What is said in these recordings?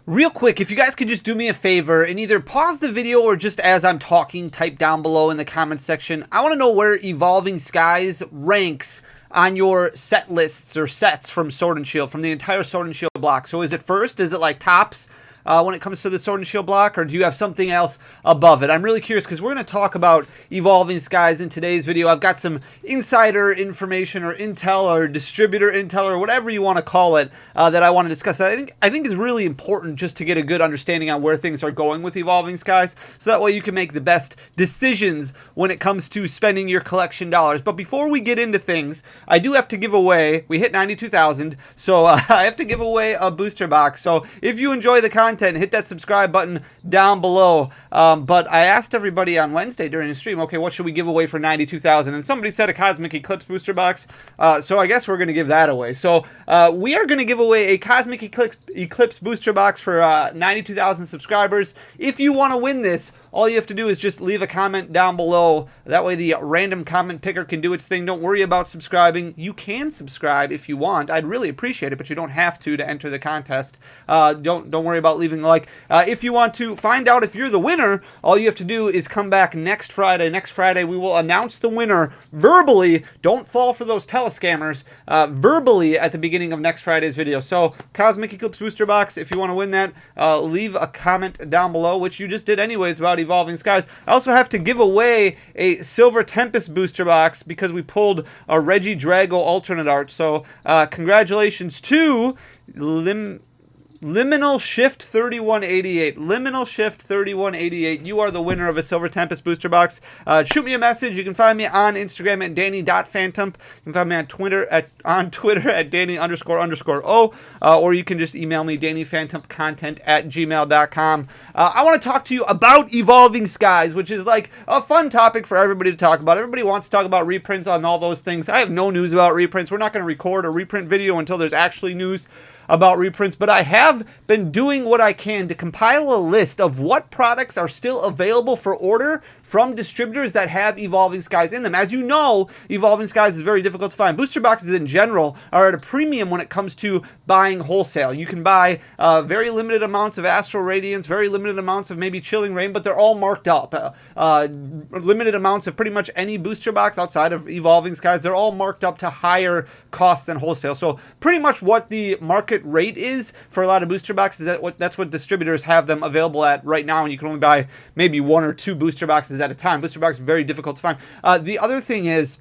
Real quick, if you guys could just do me a favor and either pause the video or just as I'm talking, type down below in the comments section. I want to know where Evolving Skies ranks on your set lists or sets from Sword and Shield, from the entire Sword and Shield block. So is it first? Is it like tops when it comes to the Sword and Shield block, or do you have something else above it? I'm really curious because we're going to talk about Evolving Skies in today's video. I've got some insider information or intel or distributor intel or whatever you want to call it that I want to discuss. I think is really important just to get a good understanding on where things are going with Evolving Skies, so that way you can make the best decisions when it comes to spending your collection dollars. But before we get into things, I do have to give away, we hit 92,000, so I have to give away a booster box. So if you enjoy the content, hit that subscribe button down below. But I asked everybody on Wednesday during the stream, okay, what should we give away for 92,000? And somebody said a Cosmic Eclipse booster box. So I guess we're going to give that away. So we are going to give away a Cosmic Eclipse booster box for 92,000 subscribers. If you want to win this, all you have to do is just leave a comment down below. That way the random comment picker can do its thing. Don't worry about subscribing. You can subscribe if you want. I'd really appreciate it, but you don't have to enter the contest. Don't worry about leaving a like. If you want to find out if you're the winner, all you have to do is come back next Friday. Next Friday, we will announce the winner verbally. Don't fall for those telescammers. Verbally at the beginning of next Friday's video. So, Cosmic Eclipse booster box, if you want to win that, leave a comment down below, which you just did anyways about Evolving Skies. I also have to give away a Silver Tempest booster box because we pulled a Reggie Drago alternate art. So congratulations to Liminal Shift 3188. Liminal Shift 3188. You are the winner of a Silver Tempest booster box. Shoot me a message. You can find me on Instagram at Danny.Phantump. You can find me on Twitter at Danny__O. Or you can just email me, DannyPhantumpContent@gmail.com. I want to talk to you about Evolving Skies, which is like a fun topic for everybody to talk about. Everybody wants to talk about reprints on all those things. I have no news about reprints. We're not going to record a reprint video until there's actually news about reprints, but I have been doing what I can to compile a list of what products are still available for order from distributors that have Evolving Skies in them. As you know, Evolving Skies is very difficult to find. Booster boxes in general are at a premium when it comes to buying wholesale. You can buy very limited amounts of Astral Radiance, very limited amounts of maybe Chilling Reign, but they're all marked up. Limited amounts of pretty much any booster box outside of Evolving Skies, they're all marked up to higher costs than wholesale. So pretty much what the market rate is for a lot of booster boxes, that's what distributors have them available at right now, and you can only buy maybe 1 or 2 booster boxes at a time. Booster boxes are very difficult to find. The other thing is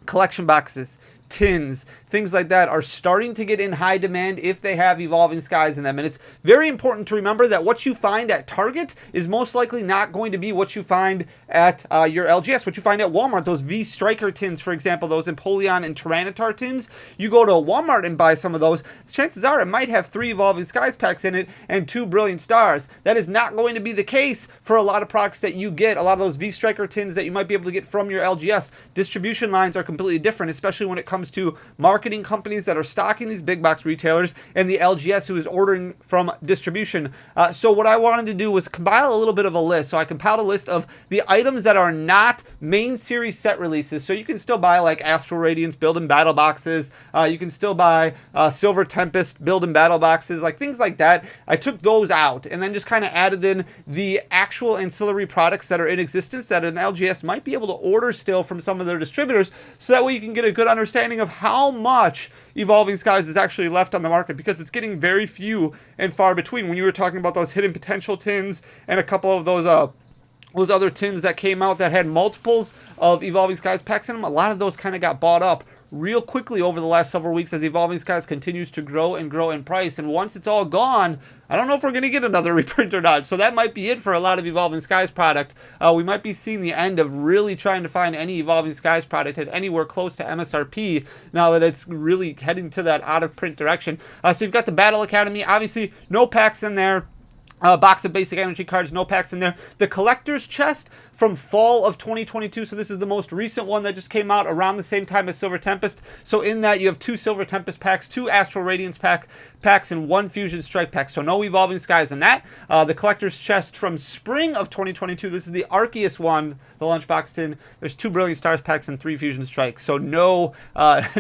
collection boxes, tins, things like that are starting to get in high demand if they have Evolving Skies in them. And it's very important to remember that what you find at Target is most likely not going to be what you find at your LGS, what you find at Walmart. Those V Striker tins, for example, those Empoleon and Tyranitar tins, you go to Walmart and buy some of those, chances are it might have 3 Evolving Skies packs in it and 2 Brilliant Stars. That is not going to be the case for a lot of products that you get. A lot of those V Striker tins that you might be able to get from your LGS. Distribution lines are completely different, especially when it comes to marketing companies that are stocking these big box retailers and the LGS who is ordering from distribution. So what I wanted to do was compile a little bit of a list. So I compiled a list of the items that are not main series set releases. So you can still buy like Astral Radiance build and battle boxes. You can still buy Silver Tempest build and battle boxes, like things like that. I took those out and then just kind of added in the actual ancillary products that are in existence that an LGS might be able to order still from some of their distributors, so that way you can get a good understanding of how much Evolving Skies is actually left on the market, because it's getting very few and far between. When you were talking about those hidden potential tins and a couple of those other tins that came out that had multiples of Evolving Skies packs in them, a lot of those kind of got bought up real quickly over the last several weeks as Evolving Skies continues to grow and grow in price. And once it's all gone, I don't know if we're going to get another reprint or not. So that might be it for a lot of Evolving Skies product. We might be seeing the end of really trying to find any Evolving Skies product at anywhere close to MSRP now that it's really heading to that out of print direction. So you've got the Battle Academy, obviously no packs in there. Box of basic energy cards, no packs in there. The collector's chest from fall of 2022. So this is the most recent one that just came out around the same time as Silver Tempest. So in that you have 2 Silver Tempest packs, 2 Astral Radiance packs and 1 Fusion Strike pack. So no Evolving Skies in that. The collector's chest from spring of 2022. This is the Arceus one, the lunchbox tin. There's 2 Brilliant Stars packs and 3 Fusion Strikes. So no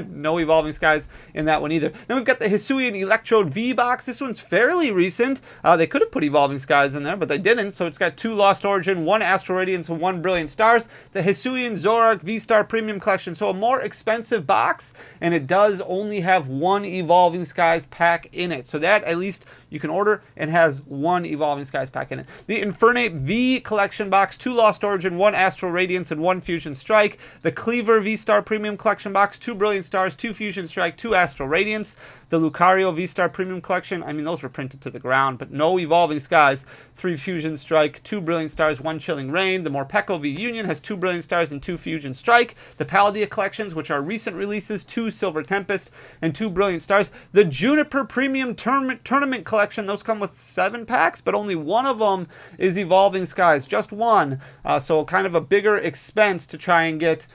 no Evolving Skies in that one either. Then we've got the Hisuian Electrode V box. This one's fairly recent. They could have put Evolving Skies in there, but they didn't. So it's got 2 Lost Origin, 1 Astral Radiance, and 1 Brilliant Stars. The Hisuian Zoroark V-Star Premium Collection. So a more expensive box, and it does only have 1 Evolving Skies pack in it. So that at least you can order and has 1 Evolving Skies pack in it. The Infernape V Collection box, 2 Lost Origin, 1 Astral Radiance, and 1 Fusion Strike. The Cleaver V-Star Premium Collection box, 2 Brilliant Stars, 2 Fusion Strike, 2 Astral Radiance. The Lucario V-Star Premium Collection, I mean, those were printed to the ground, but no Evolving Skies. 3 Fusion Strike, 2 Brilliant Stars, 1 Chilling Reign. The Morpeko V Union has 2 Brilliant Stars and 2 Fusion Strike. The Paldea Collections, which are recent releases, 2 Silver Tempest and 2 Brilliant Stars. The Juniper Premium Tournament Collection, those come with 7 packs, but only 1 of them is Evolving Skies, just 1. So kind of a bigger expense to try and get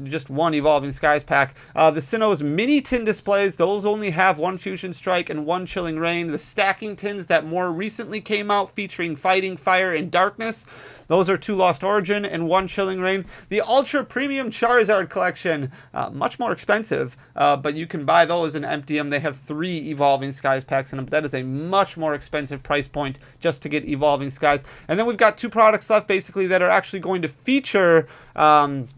just 1 Evolving Skies pack. The Sinnoh's mini tin displays, those only have 1 Fusion Strike and 1 Chilling Reign. The stacking tins that more recently came out featuring Fighting Fire and Darkness, those are 2 Lost Origin and 1 Chilling Reign. The Ultra Premium Charizard collection, much more expensive, but you can buy those and empty them. They have 3 Evolving Skies packs in them. That is a much more expensive price point just to get Evolving Skies. And then we've got 2 products left basically that are actually going to feature any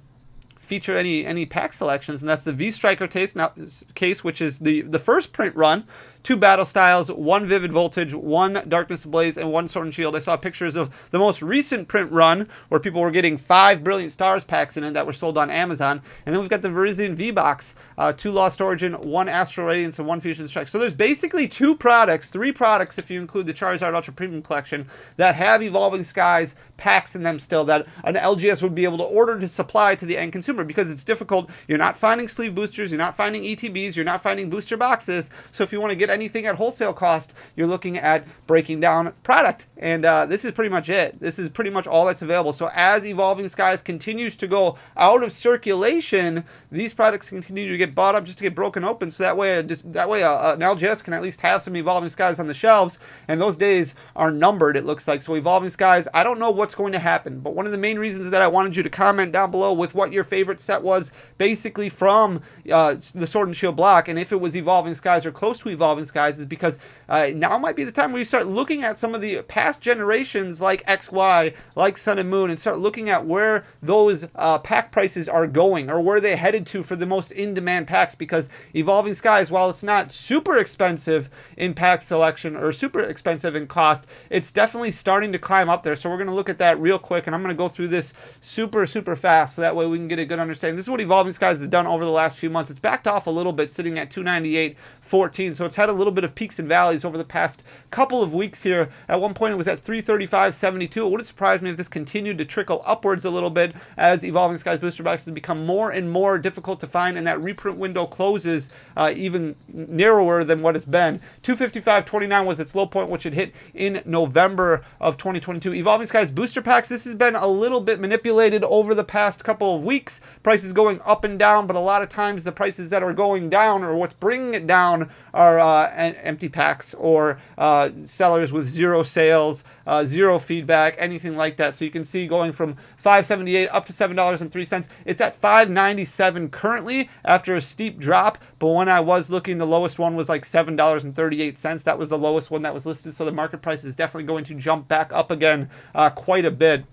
pack selections, and that's the V-Striker case, which is the first print run. 2 Battle Styles, 1 Vivid Voltage, 1 Darkness Ablaze, and 1 Sword and Shield. I saw pictures of the most recent print run where people were getting 5 Brilliant Stars packs in it that were sold on Amazon. And then we've got the Virizion V-Box, 2 Lost Origin, 1 Astral Radiance, and 1 Fusion Strike. So there's basically 3 products if you include the Charizard Ultra Premium Collection, that have Evolving Skies packs in them still, that an LGS would be able to order to supply to the end consumer, because it's difficult. You're not finding sleeve boosters, you're not finding ETBs, you're not finding booster boxes. So if you want to get anything at wholesale cost, you're looking at breaking down product, and this is pretty much it. This is pretty much all that's available. So as Evolving Skies continues to go out of circulation, these products continue to get bought up just to get broken open, so that way an LGS can at least have some Evolving Skies on the shelves, and those days are numbered, it looks like. So Evolving Skies, I don't know what's going to happen, but one of the main reasons that I wanted you to comment down below with what your favorite set was basically from the Sword and Shield block, and if it was Evolving Skies or close to Evolving Skies, is because now might be the time where you start looking at some of the past generations like XY, like Sun and Moon, and start looking at where those pack prices are going, or where they headed to for the most in-demand packs, because Evolving Skies, while it's not super expensive in pack selection or super expensive in cost, it's definitely starting to climb up there. So we're going to look at that real quick, and I'm going to go through this super fast so that way we can get a good understanding. This is what Evolving Skies has done over the last few months. It's backed off a little bit, sitting at 298.14, so it's had a little bit of peaks and valleys over the past couple of weeks here. At one point it was at 335.72. It wouldn't surprise me if this continued to trickle upwards a little bit as Evolving Skies booster boxes become more and more difficult to find, and that reprint window closes even narrower than what it's been. 255.29 was its low point, which it hit in November of 2022. Evolving Skies booster packs, this has been a little bit manipulated over the past couple of weeks. Prices going up and down, but a lot of times the prices that are going down, or what's bringing it down, are empty packs or sellers with 0 sales, 0 feedback, anything like that. So you can see going from $5.78 up to $7.03. It's at $5.97 currently after a steep drop, but when I was looking, the lowest one was like $7.38. That was the lowest one that was listed, so the market price is definitely going to jump back up again quite a bit.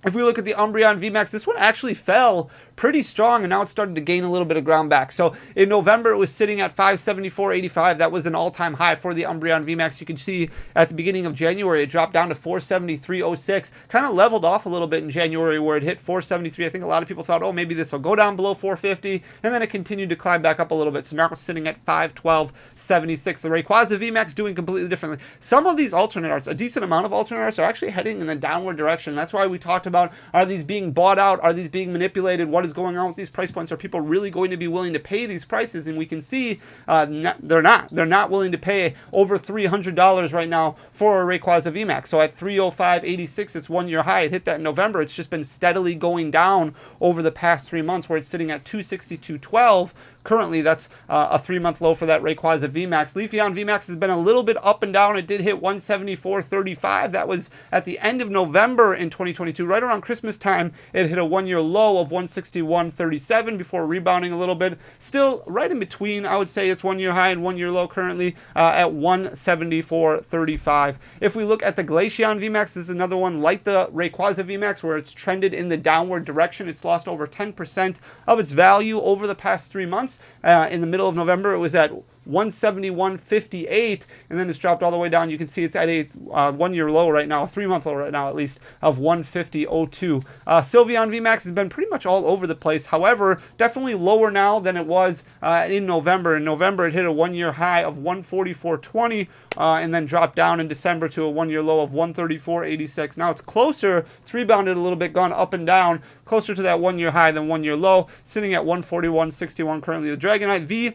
If we look at the Umbreon VMAX, this one actually fell pretty strong, and now it's starting to gain a little bit of ground back. So in November, it was sitting at 574.85. That was an all-time high for the Umbreon VMAX. You can see at the beginning of January, it dropped down to 473.06. Kind of leveled off a little bit in January where it hit 473. I think a lot of people thought, oh, maybe this will go down below 450, and then it continued to climb back up a little bit. So now it's sitting at 512.76. The Rayquaza VMAX doing completely differently. Some of these alternate arts, a decent amount of alternate arts, are actually heading in a downward direction. That's why we talked about, are these being bought out? Are these being manipulated? What is going on with these price points? Are people really going to be willing to pay these prices? And we can see they're not. They're not willing to pay over $300 right now for a Rayquaza VMAX. So at 305.86, it's 1-year high. It hit that in November. It's just been steadily going down over the past 3 months, where it's sitting at 262.12 currently that's a 3-month low for that Rayquaza VMAX. Leafeon VMAX has been a little bit up and down. It did hit 174.35. That was at the end of November in 2022. Right around Christmas time, it hit a 1-year low of 161.37 before rebounding a little bit. Still right in between. I would say it's 1-year high and 1-year low currently at 174.35. If we look at the Glaceon VMAX, this is another one like the Rayquaza VMAX where it's trended in the downward direction. It's lost over 10% of its value over the past 3 months. In the middle of November, it was at 171.58, and then it's dropped all the way down. You can see it's at a 1-year low right now, a 3-month low right now at least, of 150.02. Sylveon VMAX has been pretty much all over the place. However, definitely lower now than it was in November. In November, it hit a 1-year high of 144.20, and then dropped down in December to a 1-year low of 134.86. Now it's closer. It's rebounded a little bit, gone up and down, closer to that 1-year high than 1-year low, sitting at 141.61 currently. The Dragonite V,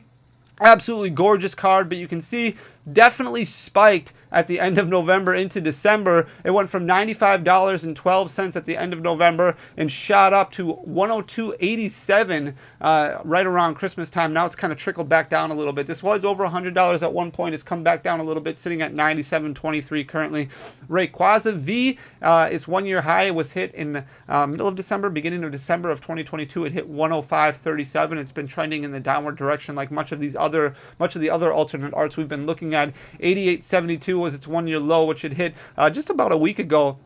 absolutely gorgeous card, but you can see definitely spiked at the end of November into December. It went from $95.12 at the end of November and shot up to $102.87 right around Christmas time. Now it's kind of trickled back down a little bit. This was over $100 at one point. It's come back down a little bit, sitting at $97.23 currently. Rayquaza V, its 1-year high was hit in the middle of December, beginning of December of 2022. It hit 105.37. It's been trending in the downward direction like much of the other alternate arts we've been looking at. 88.72 was its 1-year low, which it hit just about a week ago,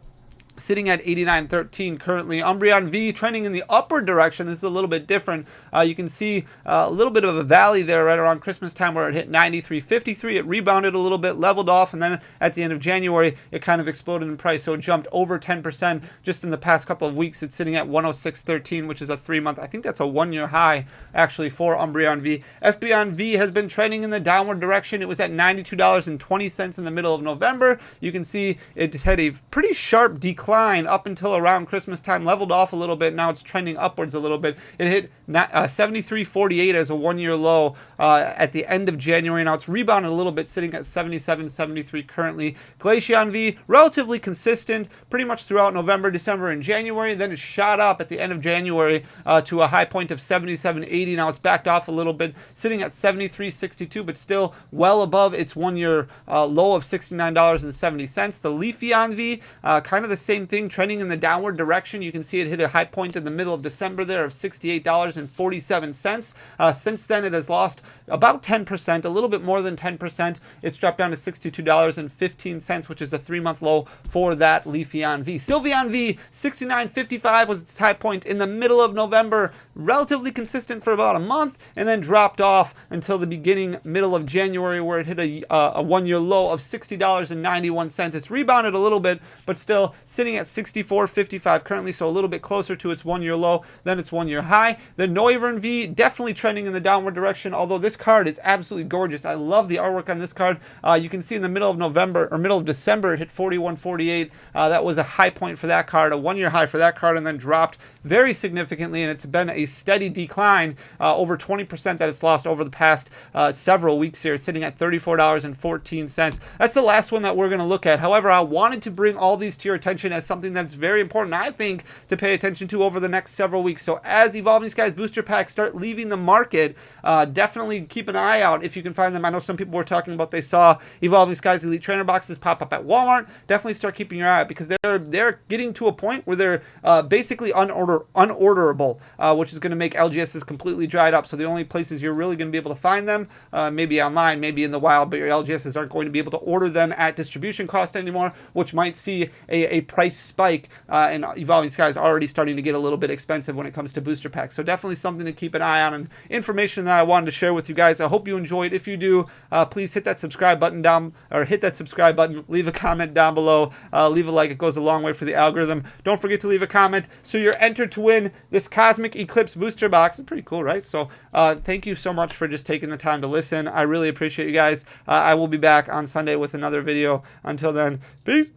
sitting at 89.13 currently. Umbreon V trending in the upward direction. This is a little bit different. You can see a little bit of a valley there right around Christmas time where it hit 93.53. It rebounded a little bit, leveled off, and then at the end of January, it kind of exploded in price. So it jumped over 10% just in the past couple of weeks. It's sitting at 106.13, which is a 3-month. I think that's a 1-year high actually for Umbreon V. Espeon V has been trending in the downward direction. It was at $92.20 in the middle of November. You can see it had a pretty sharp decline up until around Christmas time, leveled off a little bit. Now it's trending upwards a little bit. It hit 73.48 as a 1-year low at the end of January. Now it's rebounded a little bit, sitting at 77.73 currently. Glaceon V, relatively consistent pretty much throughout November, December, and January. Then it shot up at the end of January to a high point of 77.80. Now it's backed off a little bit, sitting at 73.62, but still well above its 1-year low of $69.70. The Leafeon V, kind of the same thing, trending in the downward direction. You can see it hit a high point in the middle of December there of $68.47. Since then, it has lost about 10%, a little bit more than 10%. It's dropped down to $62.15, which is a 3-month low for that Leafeon V. Sylveon V, $69.55 was its high point in the middle of November, relatively consistent for about a month, and then dropped off until the middle of January, where it hit a 1-year low of $60.91. It's rebounded a little bit, but still sitting at $64.55 currently, so a little bit closer to its 1-year low than its 1-year high. The Noivern V, definitely trending in the downward direction, although this card is absolutely gorgeous. I love the artwork on this card. You can see in the middle of December, it hit 41.48. That was a high point for that card, a 1-year high for that card, and then dropped very significantly, and it's been a steady decline, over 20% that it's lost over the past several weeks here. It's sitting at $34.14. That's the last one that we're going to look at. However, I wanted to bring all these to your attention as something that's very important, I think, to pay attention to over the next several weeks. So as Evolving Skies booster packs start leaving the market, definitely keep an eye out if you can find them. I know some people were talking about they saw Evolving Skies Elite Trainer boxes pop up at Walmart. Definitely start keeping your eye out, because they're getting to a point where they're basically unorderable, which is going to make LGSs completely dried up. So the only places you're really going to be able to find them, maybe online, maybe in the wild, but your LGSs aren't going to be able to order them at distribution cost anymore, which might see a price spike, and Evolving Skies already starting to get a little bit expensive when it comes to booster packs. So definitely something to keep an eye on, and information that I wanted to share with you guys. I hope you enjoyed. If you do, please hit that subscribe button leave a comment down below, leave a like. It goes a long way for the algorithm. Don't forget to leave a comment so you're entered to win this Cosmic Eclipse booster box. It's pretty cool, right? So thank you so much for just taking the time to listen. I really appreciate you guys. I will be back on Sunday with another video. Until then, peace.